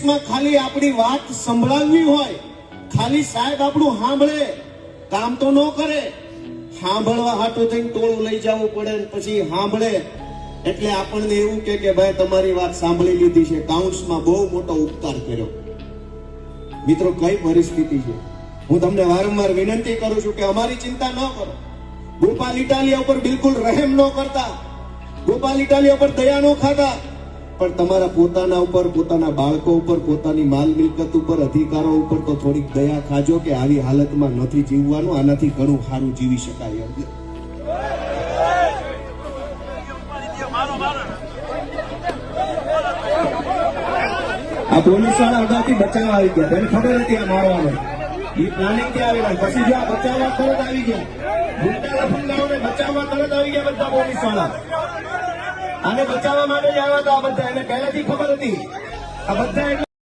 ખાલી આપણી વાત સંભળાવવી હોય, ખાલી સાહેબ આપણું સાંભળે, કામ તો ન કરે, સાંભળવા હાટું થઈને ટોળું લઈ જવું પડે ને પછી સાંભળે એટલે આપણને એવું કે ભાઈ તમારી વાત સાંભળી લીધી છે, કાઉન્સમાં બહુ મોટો ઉપકાર કર્યો. મિત્રો કઈ પરિસ્થિતિ છે, હું તમને વારંવાર વિનંતી કરું છું કે અમારી ચિંતા ન કરો. ગોપાલ ઇટાલિયા ઉપર બિલકુલ રહેમ ન કરતા, ગોપાલ ઇટાલિયા ઉપર દયા ન ખાતા, પણ તમારા પોતાના ઉપર, પોતાના બાળકો ઉપર, પોતાની માલ મિલકત ઉપર, અધિકારો ઉપર તો થોડીક દયા ખાજો કે આવી હાલતમાં નથી જીવવાનું, આનાથી ઘણું સારું જીવી શકાય. આ પોલીસ વાળા અગાઉથી બચાવવા આવી ગયા, તેને ખબર હતી આ મારવાનો, એ પ્લાનિંગ થી આવેલા, પછી જો આ બચાવવા તરત આવી ગયા, ગુંડા લફંગાઓને બચાવવા તરત આવી ગયા બધા પોલીસ વાળા. આને બચાવવા માટે જ આવ્યા હતા આ બધા, એને પહેલાથી ખબર હતી આ બધા.